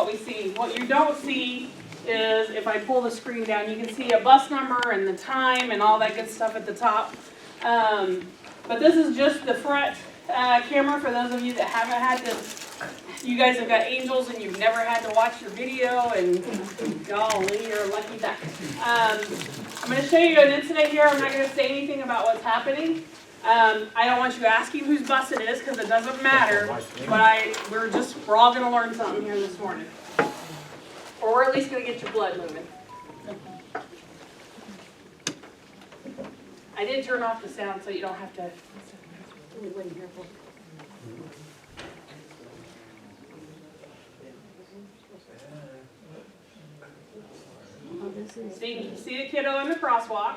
what we see. What you don't see is if I pull the screen down, you can see a bus number and the time and all that good stuff at the top. But this is just the front camera for those of you that haven't had to. You guys have got angels and you've never had to watch your video, and golly, you're a lucky duck. I'm going to show you an incident here. I'm not going to say anything about what's happening. I don't want you asking whose bus it is because it doesn't matter. But we're all going to learn something here this morning, or we're at least going to get your blood moving. I did turn off the sound so you don't have to. See the kiddo in the crosswalk.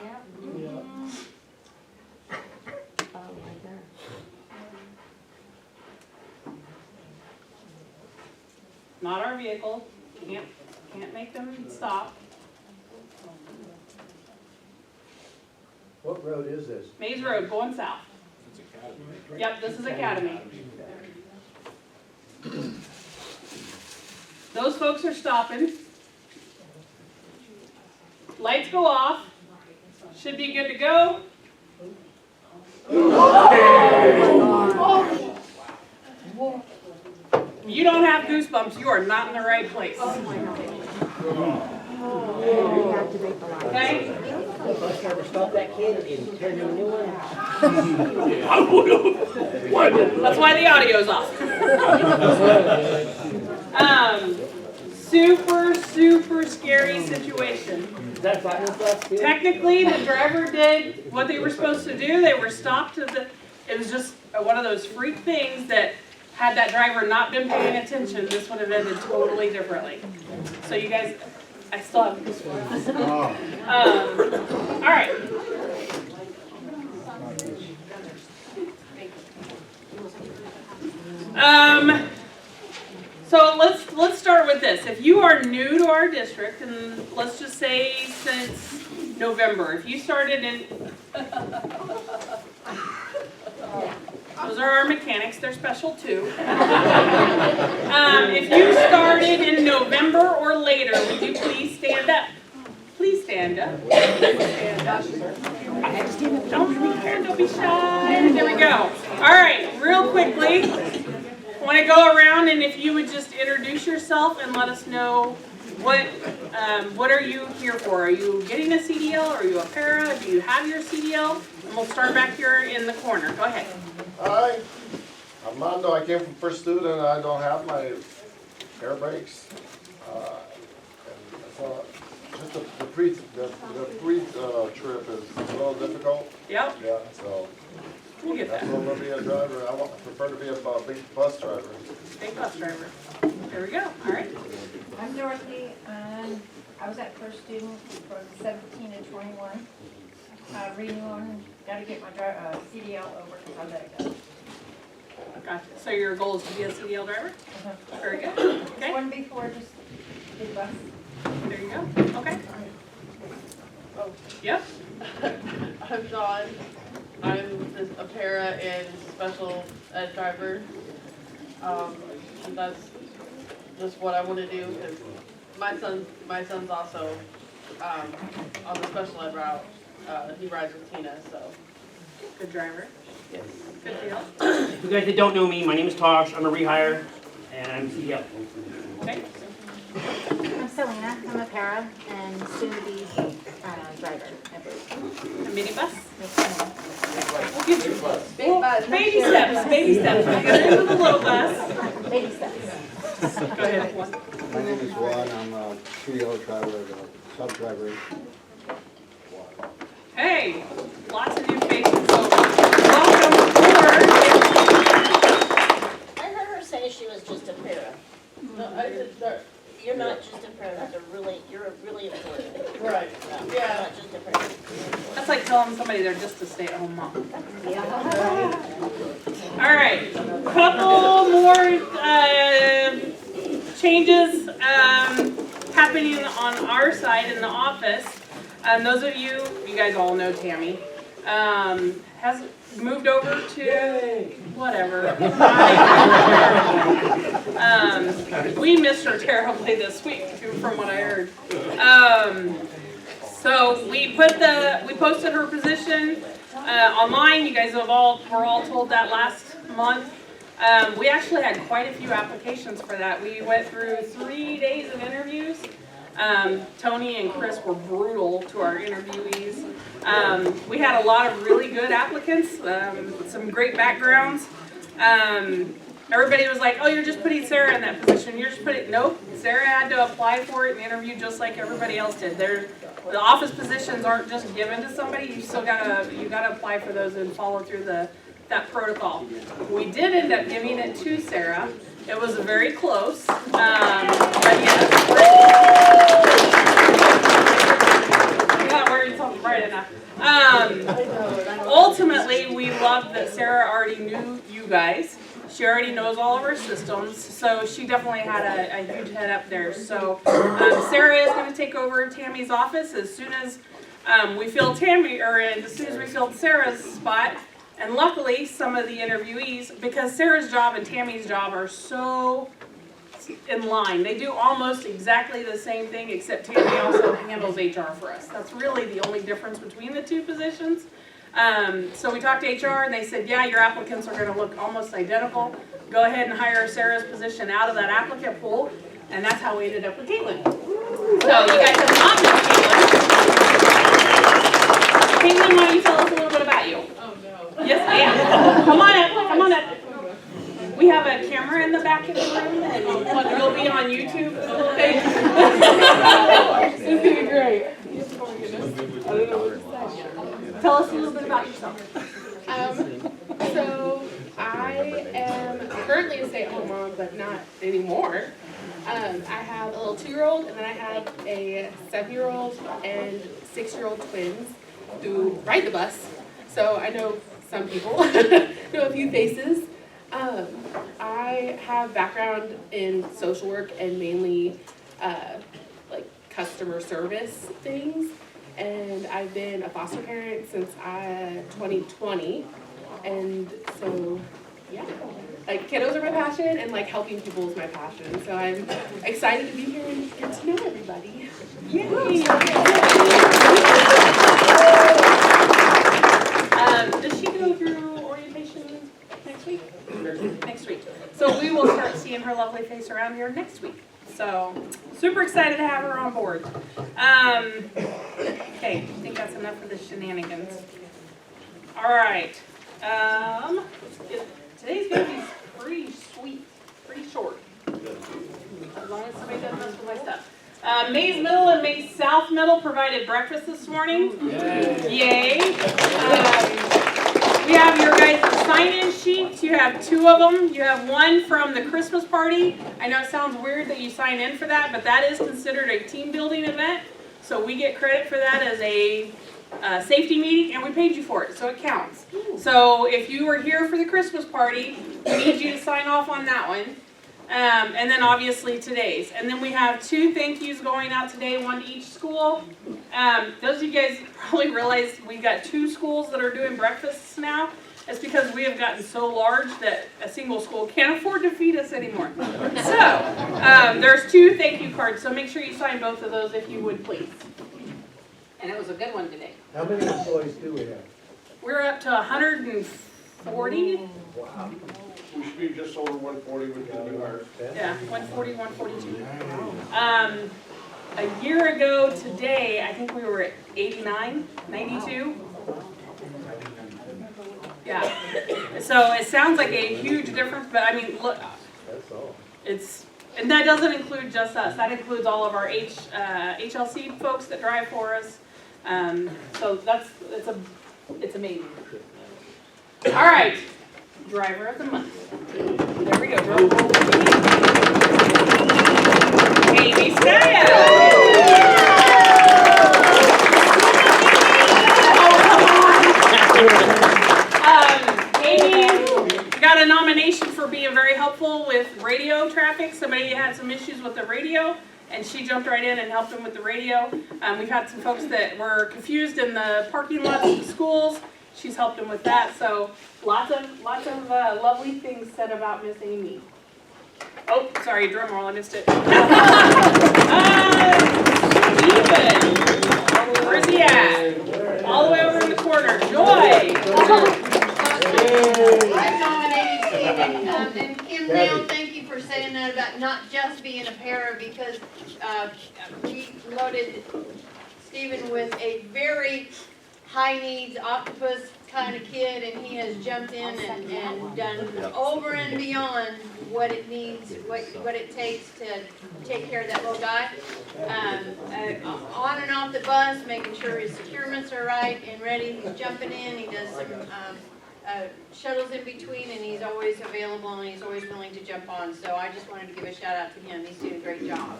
Not our vehicle. Can't make them stop. What road is this? Maze Road, going south. Yep, this is Academy. Those folks are stopping. Lights go off. Should be good to go. You don't have goosebumps. You are not in the right place. Okay? Bus driver stopped that kid and turned him a new one. That's why the audio's off. Super scary situation. Is that a finance bus too? Technically, the driver did what they were supposed to do. They were stopped at the. It was just one of those freak things that had that driver not been paying attention, this would have ended totally differently. So you guys, I still have this one. All right. So let's start with this. If you are new to our district, and let's just say since November, if you started in, those are our mechanics, they're special too. If you started in November or later, would you please stand up? Please stand up. Stand up. Don't be shy. There we go. All right, real quickly, I want to go around, and if you would just introduce yourself and let us know what are you here for? Are you getting a CDL? Are you a para? Do you have your CDL? And we'll start back here in the corner. Go ahead. Hi, I'm Mondo. I came from First Student. I don't have my air brakes. Just the pre trip is a little difficult. Yep. Yeah, so We'll get that's that. what I'm gonna be a driver. I prefer to be a big bus driver. Big bus driver. There we go. All right. I'm Dorothy, and I was at First Student from 17 to 21. Renewing, got to get my CDL over because I let it go. Gotcha. So your goal is to be a CDL driver? Very good. Okay. One before, just big bus. There you go. Okay. Oh, Yep. I'm Dawn. I'm a para and special ed driver. And that's just what I want to do because my son's also on the special ed route. He rides with Tina, so. Good driver. Yes. Good deal. For you guys that don't know me, my name is Tosh. I'm a rehire, and I'm CDL. Okay. I'm Selena. I'm a para and soon to be driver, I believe. A minibus? Yes, ma'am. We'll get you. Big bus. Baby steps. Baby steps. We'll get into the little bus. Baby steps. Go ahead. My name is Juan. I'm a CDL driver, sub driver. Hey, lots of new faces. So, welcome aboard. I heard her say she was just a para. No, I did start. You're not just a para, you're really important. Right. No, you're Yeah. not just a para. That's like telling somebody they're just a stay-at-home mom. All right, couple more changes happening on our side in the office. Those of you guys all know Tammy. has moved over to whatever. We missed her terribly this week, from what I heard. So we posted her position online. You guys were all told that last month. We actually had quite a few applications for that. We went through 3 days of interviews. Tony and Chris were brutal to our interviewees. We had a lot of really good applicants, some great backgrounds. Everybody was like, oh, you're just putting Sarah in that position. You're just putting, nope, Sarah had to apply for it and interview just like everybody else did. The office positions aren't just given to somebody. You still gotta apply for those and follow through that protocol. We did end up giving it to Sarah. It was very close, but yes. You're not wearing something bright enough. Ultimately, we loved that Sarah already knew you guys. She already knows all of our systems, so she definitely had a huge head up there. So Sarah is going to take over Tammy's office as soon as we filled as soon as we filled Sarah's spot. And luckily, some of the interviewees, because Sarah's job and Tammy's job are so in line. They do almost exactly the same thing, except Tammy also handles HR for us. That's really the only difference between the two positions. So we talked to HR and they said, yeah, your applicants are going to look almost identical. Go ahead and hire Sarah's position out of that applicant pool. And that's how we ended up with Caitlin. So you guys have not met Caitlin. Caitlin, why don't you tell us a little bit about you? Oh, no. Yes, ma'am. Come on up. Come on up. We have a camera in the back of the room, and you'll be on YouTube. Okay. It's gonna be great. Tell us a little bit about yourself. So I am currently a stay-at-home mom, but not anymore. I have a little 2-year-old, and then I have a 7-year-old and 6-year-old twins who ride the bus. So I know some people, know a few faces. I have background in social work and mainly like customer service things, and I've been a foster parent since 2020, and so yeah, like kiddos are my passion and like helping people is my passion. So I'm excited to be here and get to know everybody. Yay! Does she go through orientation next week? Next week. So we will start seeing her lovely face around here next week. So super excited to have her on board. Okay, I think that's enough for the shenanigans. All right. Today's gonna be pretty sweet, pretty short. As long as somebody doesn't mess with my stuff. Mays Middle and Mays South Middle provided breakfast this morning. Yay. We have your guys' sign-in sheets. You have 2 of them. You have one from the Christmas party. I know it sounds weird that you sign in for that, but that is considered a team building event. So we get credit for that as a safety meeting, and we paid you for it, so it counts. So if you were here for the Christmas party, we need you to sign off on that one. And then obviously today's. And then we have 2 thank yous going out today, one to each school. Those of you guys probably realize we've got 2 schools that are doing breakfasts now. It's because we have gotten so large that a single school can't afford to feed us anymore. So there's 2 thank you cards, so make sure you sign both of those if you would please. And it was a good one today. How many employees do we have? We're up to 140. Wow. We should be just over 140 with the new hires. Yeah, 140, 142. A year ago today, I think we were at 89, 92. Yeah. So it sounds like a huge difference, but I mean, look, That's all. and that doesn't include just us. That includes all of our HLC folks that drive for us. So it's amazing. All right. Driver of the month. There we go. Roll call. Amy Style. Amy got a nomination for being very helpful with radio traffic. Somebody had some issues with the radio, and she jumped right in and helped them with the radio. We've had some folks that were confused in the parking lots of the schools. she's helped him with that. So lots of lovely things said about Miss Amy. Oh, sorry, drum roll, I missed it. Steven, where's he at? All the way over in the corner. Joy. I nominated Stephen, and Kim Dale, thank you for saying that about not just being a para, because we loaded Stephen with a very high needs octopus kind of kid, and he has jumped in and done over and beyond what it needs, what it takes to take care of that little guy. On and off the bus, making sure his securements are right and ready. He's jumping in, he does some shuttles in between, and he's always available and he's always willing to jump on. So I just wanted to give a shout out to him. He's doing a great job.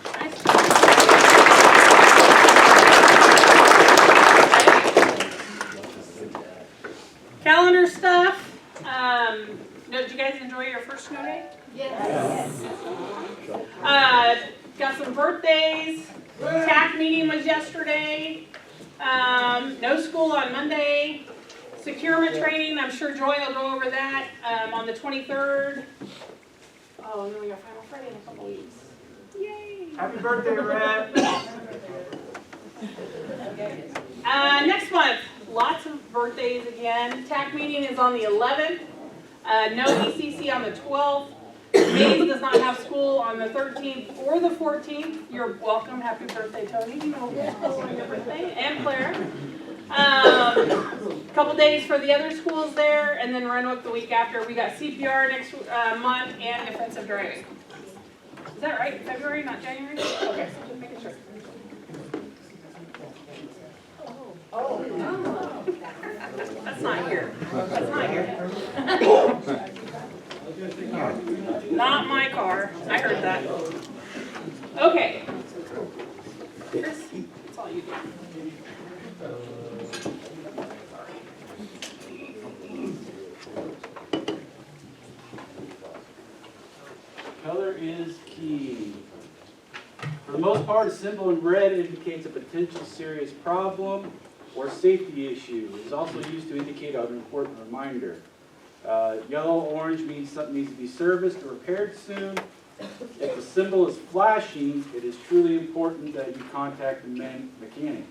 Calendar stuff. Did you guys enjoy your first snow day? Yes. Got some birthdays. TAC meeting was yesterday. No school on Monday. Securement training, I'm sure Joy will go over that on the 23rd. Oh, and then we got Final Friday in a couple weeks. Yay! Happy birthday, Red. Next month, lots of birthdays again. TAC meeting is on the 11th. No ECC on the 12th. Mays does not have school on the 13th or the 14th. You're welcome. Happy birthday, Tony. You know, on your birthday. And Claire. Couple days for the other schools there, and then Renwick the week after. We got CPR next month and defensive driving. Is that right? February, not January? Okay, just making sure. Oh. That's not here. That's not here. Not my car. I heard that. Okay. Chris, that's all you do. Color is key. For the most part, a symbol in red indicates a potential serious problem or safety issue. It is also used to indicate an important reminder. Yellow, orange means something needs to be serviced or repaired soon. If the symbol is flashing, it is truly important that you contact the mechanic.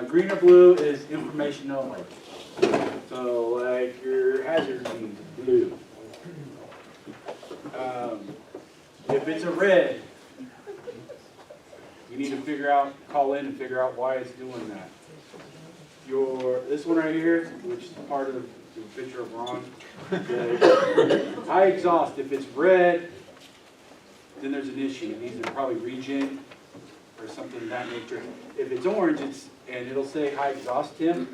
Green or blue is information only. So, like your hazard means blue. If it's a red, you need to call in and figure out why it's doing that. This one right here, which is part of the picture of Ron, high exhaust. If it's red, then there's an issue. It needs to probably regen or something of that nature. If it's orange, and it'll say high exhaust temp,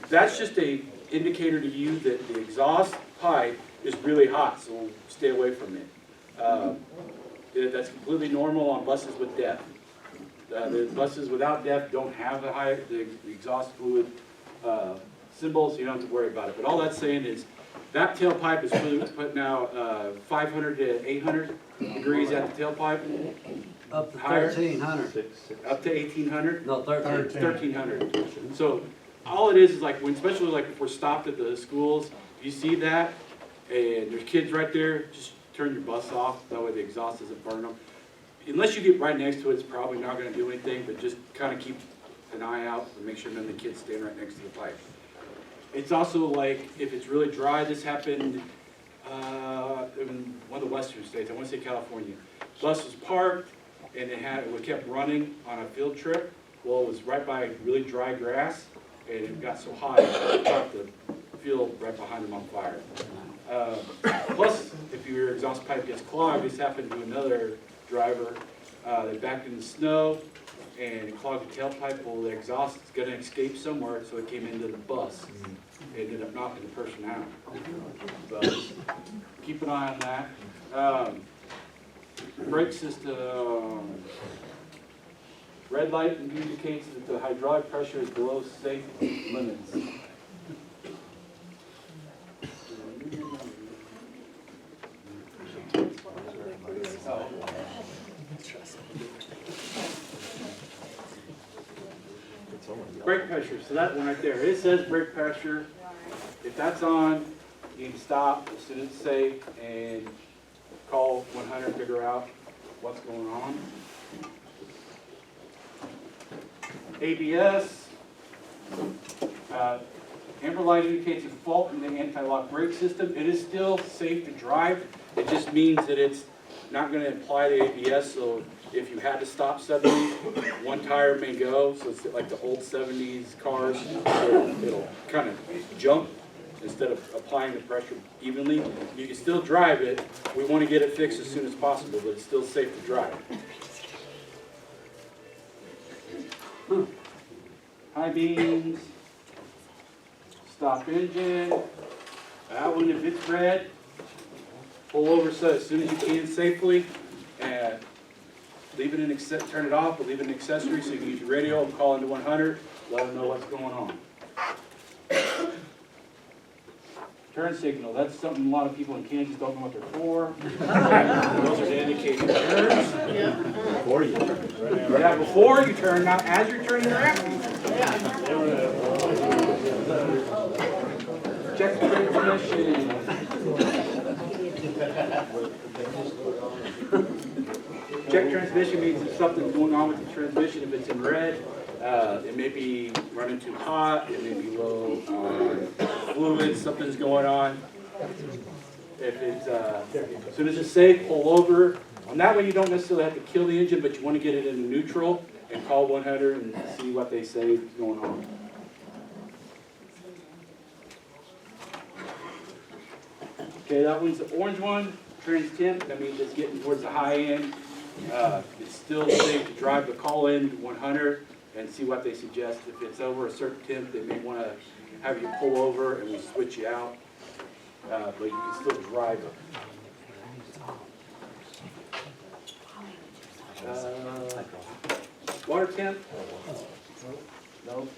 that's just an indicator to you that the exhaust pipe is really hot, so stay away from it. That's completely normal on buses with DEF. The buses without DEF don't have the exhaust fluid symbol, so you don't have to worry about it. But all that's saying is that tailpipe is putting out 500 to 800 degrees at the tailpipe. Up to Higher. 1,300. Up to 1,800? No, 1,300. So all it is like, especially like if we're stopped at the schools, if you see that and there's kids right there, just turn your bus off. That way the exhaust doesn't burn them. Unless you get right next to it, it's probably not going to do anything, but just kind of keep an eye out and make sure none of the kids stand right next to the pipe. It's also like, if it's really dry, this happened in one of the western states, I want to say California. Bus was parked and it kept running on a field trip. Well, it was right by really dry grass and it got so hot it caught the field right behind them on fire. Plus, if your exhaust pipe gets clogged, this happened to another driver. They backed in the snow and it clogged the tailpipe. Well, the exhaust is going to escape somewhere, so it came into the bus. It ended up knocking the person out. So keep an eye on that. Brake system. Red light indicates that the hydraulic pressure is below safe limits. Brake pressure, so that one right there, it says brake pressure. if that's on, you need to stop as soon as it's safe and call 100, figure out what's going on. ABS, amber light indicates a fault in the anti-lock brake system. It is still safe to drive. It just means that it's not going to apply to ABS, so if you had to stop suddenly, one tire may go, so it's like the old 70s cars, it'll kind of jump instead of applying the pressure evenly. You can still drive it. We want to get it fixed as soon as possible, but it's still safe to drive. High beams, stop engine. That one, if it's red, pull over so as soon as you can safely, and leave it in, turn it off, but leave it in accessory so you can use your radio and call into 100, let them know what's going on. Turn signal, that's something a lot of people in Kansas don't know what they're for. Those are to indicate turns. Before you turn. Yeah, before you turn, not as you're turning around. Check the transmission. Check transmission means if something's going on with the transmission. If it's in red, it may be running too hot, it may be low on fluid, something's going on. If it's, as soon as it's safe, pull over. And that way you don't necessarily have to kill the engine, but you want to get it in neutral and call 100 and see what they say is going on. Okay, that one's the orange one, trans temp, that means it's getting towards the high end. It's still safe to drive, but call in 100 and see what they suggest. If it's over a certain temp, they may want to have you pull over and we switch you out, but you can still drive it. Water temp? No.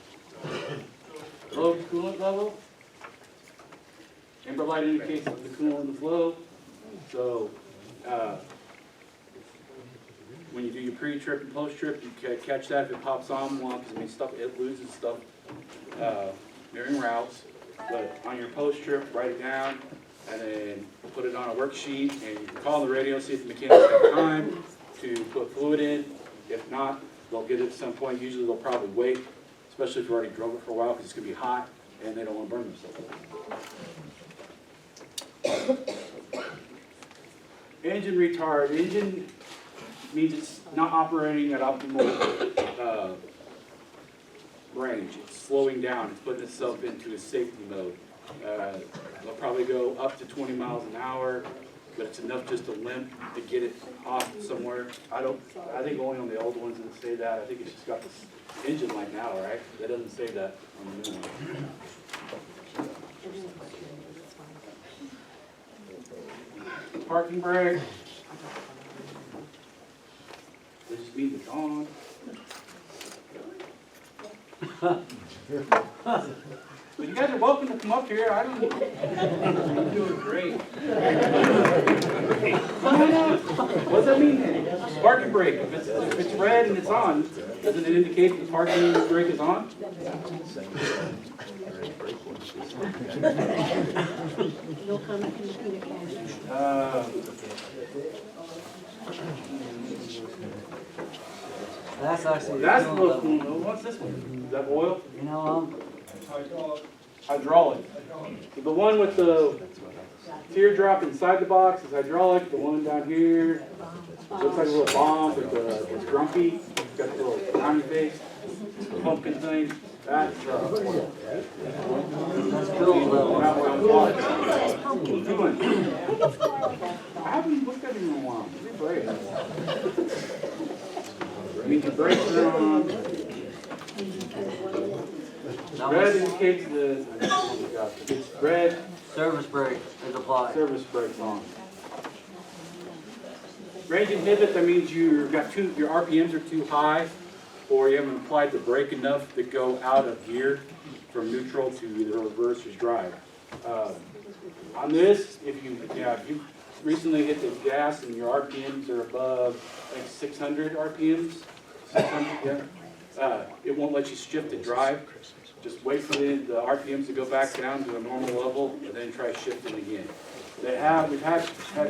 Low coolant level? Amber light indicates that the coolant is low. So when you do your pre-trip and post-trip, you can catch that if it pops on one, because I mean it loses stuff during routes. But on your post-trip, write it down and then put it on a worksheet, and you can call the radio, see if the mechanics have time to put fluid in. If not, they'll get it at some point. Usually they'll probably wait, especially if you already drove it for a while, because it's going to be hot and they don't want to burn themselves. Engine retard. Engine means it's not operating at optimal range. It's slowing down. It's putting itself into a safety mode. They'll probably go up to 20 miles an hour, but it's enough just to limp to get it off somewhere. I think only on the old ones that say that. I think it's just got this engine light now, right? That doesn't say that on the new one. Parking brake. This just means it's on. But you guys are welcome to come up here. I don't. You're doing great. What does that mean? Parking brake. If it's red and it's on, doesn't it indicate that the parking brake is on? That's actually. That's a little cool. What's this one? Is that oil? You know, Hydraulic. So the one with the teardrop inside the box is hydraulic. The one down here looks like a little bomb with it's grumpy. It's got the little tiny face, pumpkin thing. That's oil. that's cool though. What are you doing? I haven't looked at him in a while. Is he brave? I mean, the brakes are on. Red indicates it's red. Service brake is applied. Service brake's on. Range inhibit, that means your RPMs are too high, or you haven't applied the brake enough to go out of gear from neutral to either reverse or drive. On this, if you recently hit the gas and your RPMs are above like 600 RPMs, 600, yeah, it won't let you shift to drive. just wait for the RPMs to go back down to a normal level and then try shifting again. We've had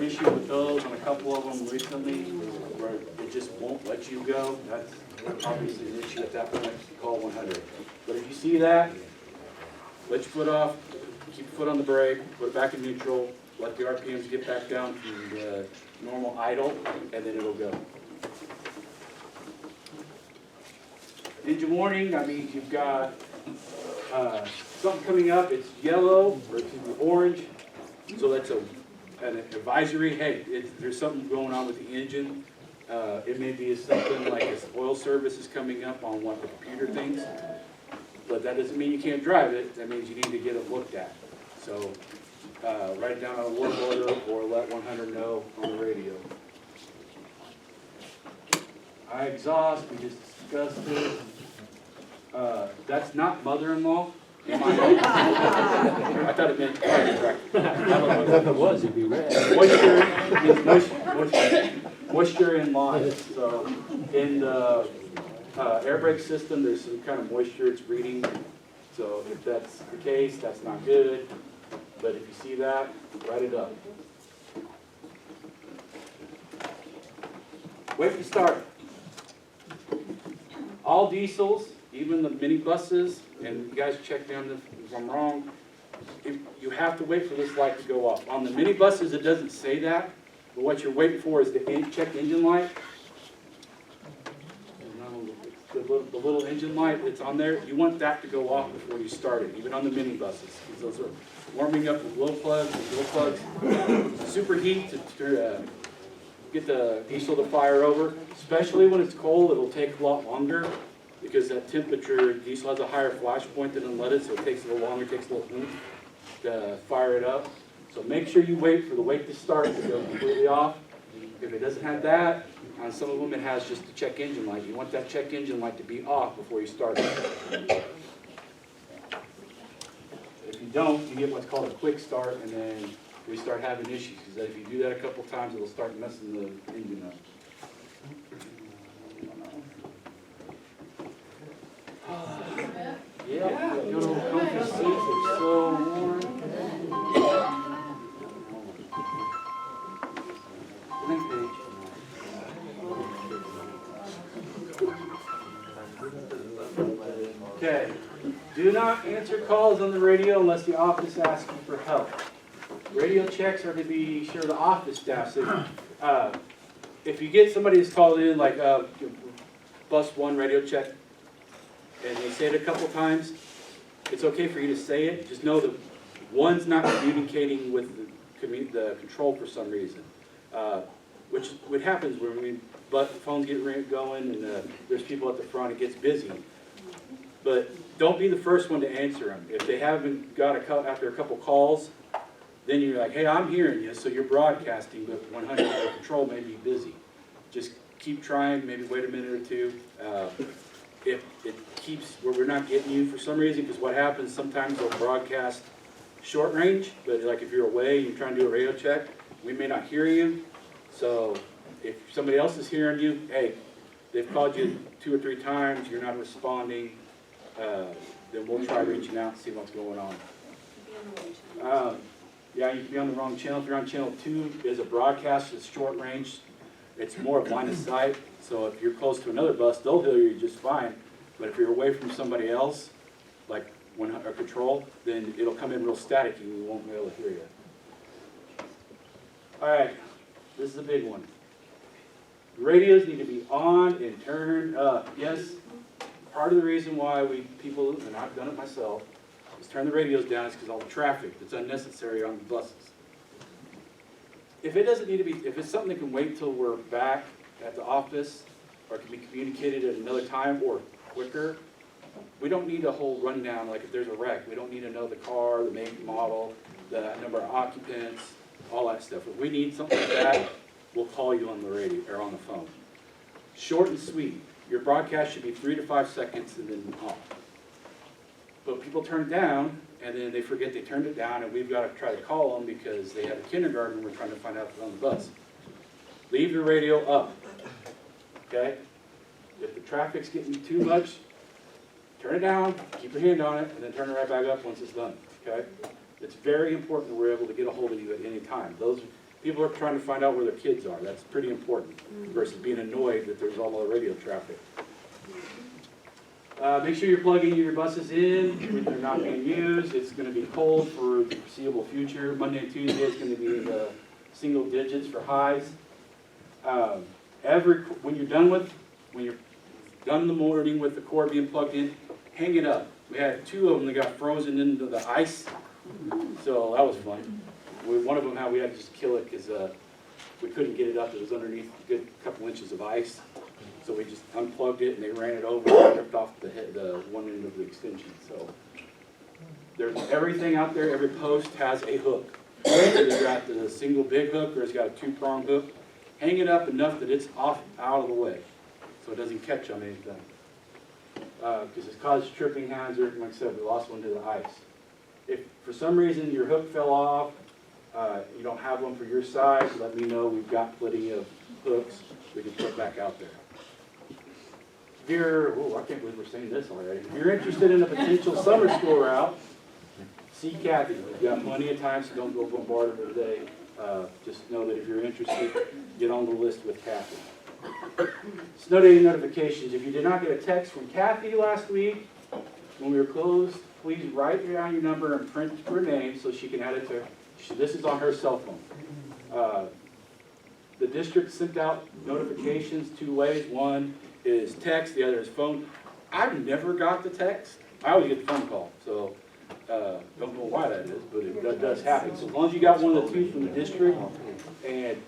issues with those on a couple of them recently where it just won't let you go. That's obviously an issue at that point, call 100. But if you see that, let your foot off, keep your foot on the brake, put it back in neutral, let the RPMs get back down to the normal idle, and then it'll go. Engine warning, that means you've got something coming up, it's yellow, or excuse me, orange, so that's an advisory, hey, there's something going on with the engine. It may be something like this oil service is coming up on one of the computer things, but that doesn't mean you can't drive it, that means you need to get it looked at. So write it down on a work order or let 100 know on the radio. Exhaust, we just discussed it. That's not mother-in-law. I thought it meant chiropractor. If it was, it'd be red. Moisture in line. So in the air brake system, there's some kind of moisture it's reading. So if that's the case, that's not good. But if you see that, write it up. Wait to start. All diesels, even the mini buses, and you guys check down if I'm wrong, you have to wait for this light to go off. On the mini buses, it doesn't say that, but what you're waiting for is the check engine light. The little engine light that's on there, you want that to go off before you start it, even on the mini buses. Those are warming up with glow plugs. Glow plugs superheat to get the diesel to fire over. Especially when it's cold, it'll take a lot longer because that temperature, diesel has a higher flash point than unleaded, so it takes a little longer, it takes a little oomph to fire it up. So make sure you wait for the wait to start to go completely off. If it doesn't have that, on some of them it has just the check engine light. You want that check engine light to be off before you start it. If you don't, you get what's called a quick start, and then we start having issues. Because if you do that a couple times, it'll start messing the engine up. Yeah, good old comfy seats are so warm. Link page. Okay, do not answer calls on the radio unless the office asks you for help. Radio checks are to be sure the office staff says, if you get somebody that's called in, like bus 1 radio check, and they say it a couple times, it's okay for you to say it. Just know that one's not communicating with the control for some reason, which happens when phones get going and there's people at the front, it gets busy. But don't be the first one to answer them. If they haven't got after a couple calls, then you're like, hey, I'm hearing you, so you're broadcasting, but 100 control may be busy. Just keep trying, maybe wait a minute or two. If it keeps where we're not getting you for some reason, because what happens, sometimes they'll broadcast short range, but like if you're away and you're trying to do a radio check, we may not hear you. So if somebody else is hearing you, hey, they've called you 2 or 3 times, you're not responding, then we'll try reaching out and see what's going on. Yeah, you can be on the wrong channel. If you're on channel 2, there's a broadcast that's short range. It's more of line of sight. So if you're close to another bus, they'll hear you just fine. But if you're away from somebody else, like a control, then it'll come in real staticky and we won't be able to hear you. All right, this is a big one. Radios need to be on and turned up. Yes, part of the reason why people, and I've done it myself, is turn the radios down is because all the traffic that's unnecessary on the buses. If it doesn't need to be, if it's something that can wait till we're back at the office, or can be communicated at another time or quicker, we don't need a whole rundown. Like if there's a wreck, we don't need to know the car, the make, model, the number of occupants, all that stuff. If we need something like that, we'll call you on the radio or on the phone. Short and sweet. Your broadcast should be 3 to 5 seconds and then off. But people turn it down, and then they forget they turned it down, and we've got to try to call them because they had a kindergarten and we're trying to find out if they're on the bus. Leave your radio up, okay? If the traffic's getting too much, turn it down, keep your hand on it, and then turn it right back up once it's done, okay? It's very important that we're able to get a hold of you at any time. Those people are trying to find out where their kids are. That's pretty important versus being annoyed that there's all the radio traffic. Make sure you're plugging your buses in when they're not being used. It's going to be cold for the foreseeable future. Monday and Tuesday is going to be in the single digits for highs. When you're done in the morning with the cord being plugged in, hang it up. We had 2 of them that got frozen into the ice, so that was fun. One of them, we had to just kill it because we couldn't get it up. It was underneath a good couple inches of ice. So we just unplugged it and they ran it over and ripped off the one end of the extension. So there's everything out there. Every post has a hook. It's got the single big hook or it's got a 2-prong hook. Hang it up enough that it's off out of the way so it doesn't catch on anything. Because it's caused tripping hazard. Like I said, we lost one to the ice. If for some reason your hook fell off, you don't have one for your size, let me know. We've got plenty of hooks we can put back out there. If you're, I can't believe we're saying this already. If you're interested in a potential summer school route, see Kathy. We've got plenty of time, so don't go bombard her today. Just know that if you're interested, get on the list with Kathy. Snow day notifications. If you did not get a text from Kathy last week when we were closed, please write down your number and print her name so she can add it to her. This is on her cell phone. The district sent out notifications 2 ways. One is text, the other is phone. I've never got the text. I always get the phone call, so don't know why that is, but it does happen. So as long as you got one of the 2 from the district and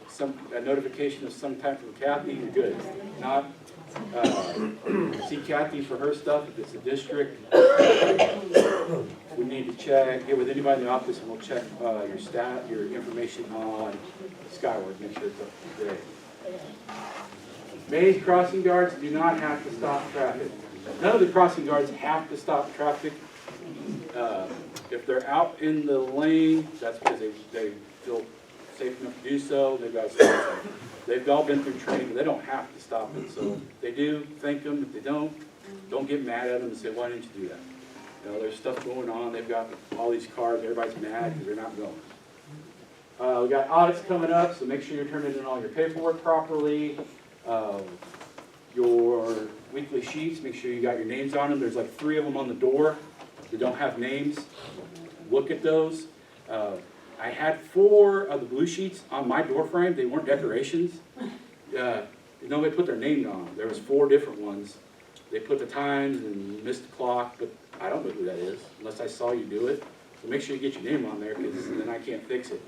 a notification of some type from Kathy, you're good. If not, see Kathy for her stuff. If it's a district, we need to check, get with anybody in the office and we'll check your information on Skyward, make sure it's up to date. Maze crossing guards do not have to stop traffic. None of the crossing guards have to stop traffic. If they're out in the lane, that's because they feel safe enough to do so. They've got to stop it. They've all been through training, but they don't have to stop it. So they do, thank them. If they don't get mad at them and say, why didn't you do that? You know, there's stuff going on. They've got all these cars. Everybody's mad because they're not going. We got audits coming up, so make sure you're turning in all your paperwork properly. Your weekly sheets, make sure you got your names on them. There's like 3 of them on the door that don't have names. Look at those. I had 4 of the blue sheets on my door frame. They weren't decorations. Nobody put their name on them. There was 4 different ones. They put the times and missed the clock, but I don't know who that is unless I saw you do it. So make sure you get your name on there because then I can't fix it.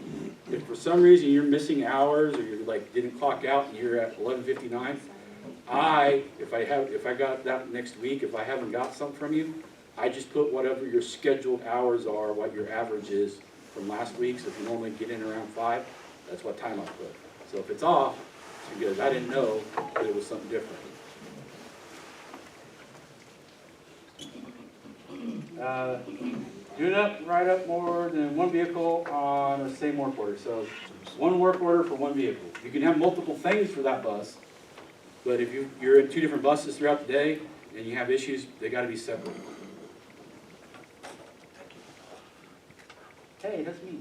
If for some reason you're missing hours or you're like didn't clock out and you're at 11:59, if I got that next week, if I haven't got something from you, I just put whatever your scheduled hours are, what your average is from last week. So if you normally get in around 5, that's what time I put. So if it's off, it's because I didn't know that it was something different. Do not write up more than 1 vehicle on the same work order. So 1 work order for 1 vehicle. You can have multiple things for that bus, but if you're in 2 different buses throughout the day and you have issues, they got to be separate. Hey, that's me.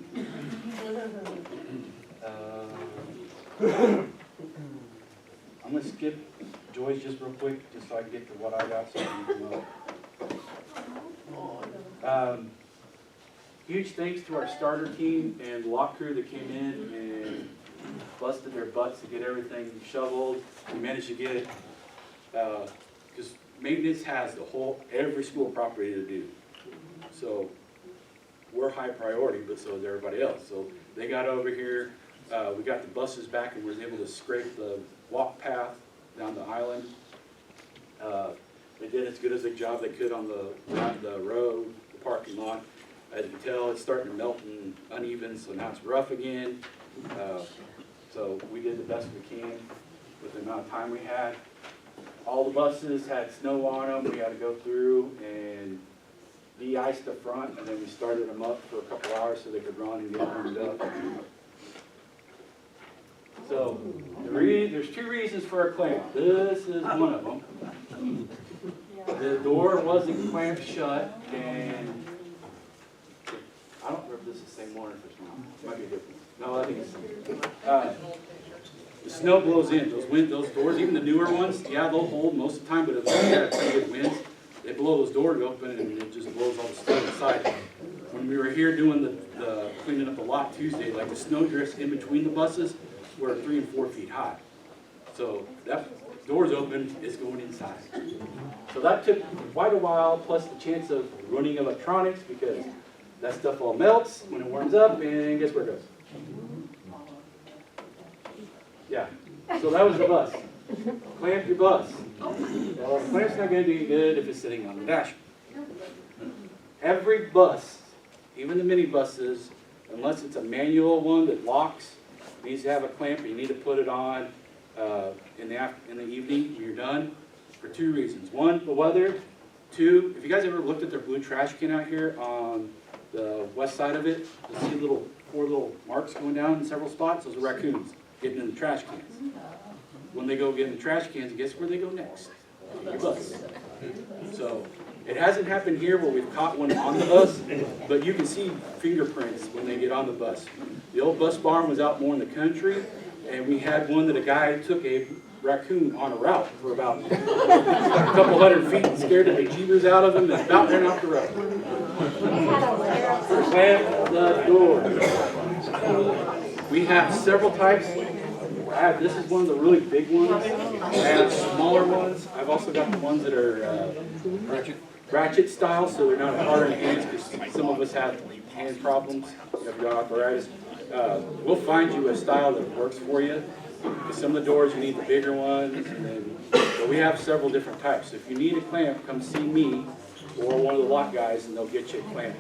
I'm going to skip Joy's just real quick, just so I can get to what I got so you can know. Huge thanks to our starter team and lot crew that came in and busted their butts to get everything shoveled. We managed to get it, because maintenance has every school property to do. So we're high priority, but so is everybody else. So they got over here, we got the buses back and was able to scrape the walk path down the island. They did as good as a job they could on the road, the parking lot. As you can tell, it's starting to melt and uneven, so now it's rough again. So we did the best we can with the amount of time we had. All the buses had snow on them. We had to go through and de-ice the front, and then we started them up for a couple hours so they could run and get warmed up. So there's 2 reasons for a clamp. This is one of them. The door wasn't clamped shut, and I don't remember if this is the same one or if it's wrong. It might be different. No, I think it's the same. The snow blows in. Those doors, even the newer ones, yeah, they'll hold most of the time, but if they have pretty good winds, they blow those doors open and it just blows all the snow inside. When we were here doing the cleaning up the lot Tuesday, like the snow drifts in between the buses were 3 and 4 feet high. So that door's open, it's going inside. So that took quite a while, plus the chance of running electronics because that stuff all melts when it warms up, and guess where it goes? Yeah, so that was the bus. Clamp your bus. Well, the clamp's not going to do you good if it's sitting on the dash. Every bus, even the mini buses, unless it's a manual one that locks, needs to have a clamp, and you need to put it on in the evening when you're done for 2 reasons. 1, the weather. 2, if you guys ever looked at their blue trash can out here on the west side of it, you see 4 little marks going down in several spots. Those are raccoons getting in the trash cans. When they go get in the trash cans, guess where they go next? Your bus. So it hasn't happened here where we've caught one on the bus, but you can see fingerprints when they get on the bus. The old bus barn was out more in the country, and we had one that a guy took a raccoon on a route for about a couple hundred feet and scared the bejeebers out of him and about ran off the road. Clamp the door. We have several types. This is one of the really big ones. I have smaller ones. I've also got the ones that are ratchet style, so they're not hard in hands because some of us have hand problems. If you've got arthritis, we'll find you a style that works for you. Because some of the doors you need the bigger ones, but we have several different types. So if you need a clamp, come see me or one of the lot guys, and they'll get you a clamp.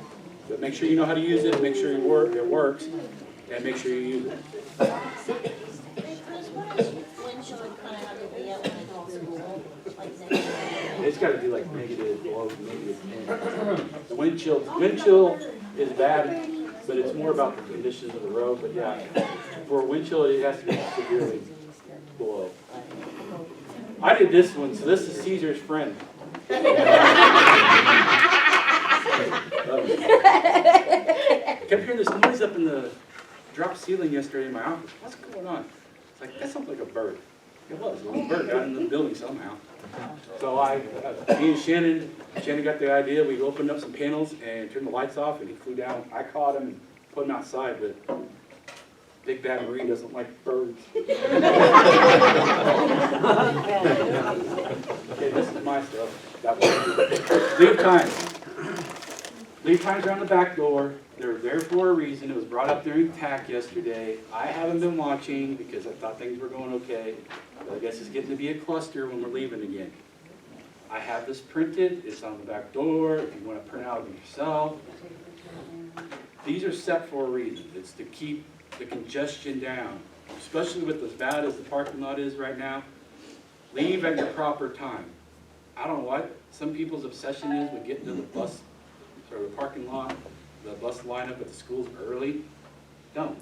But make sure you know how to use it, make sure it works, and make sure you use it. It's got to be like negative below -10. The wind chill is bad, but it's more about the conditions of the road. But yeah, for wind chill, it has to be severely below. I did this one, so this is Caesar's friend. I kept hearing this noise up in the drop ceiling yesterday in my office. What's going on? It's like, that sounds like a bird. It was. A little bird got in the building somehow. So me and Shannon got the idea. We opened up some panels and turned the lights off, and he flew down. I caught him and put him outside, but Big Bad Marine doesn't like birds. Okay, this is my stuff. That one. Leave times. Leave times are on the back door. They're there for a reason. It was brought up during TAC yesterday. I haven't been watching because I thought things were going okay. But I guess it's getting to be a cluster when we're leaving again. I have this printed. It's on the back door if you want to print out of it yourself. These are set for a reason. It's to keep the congestion down, especially with as bad as the parking lot is right now. Leave at your proper time. I don't know what some people's obsession is with getting to the bus or the parking lot, the bus lineup at the schools early. Don't.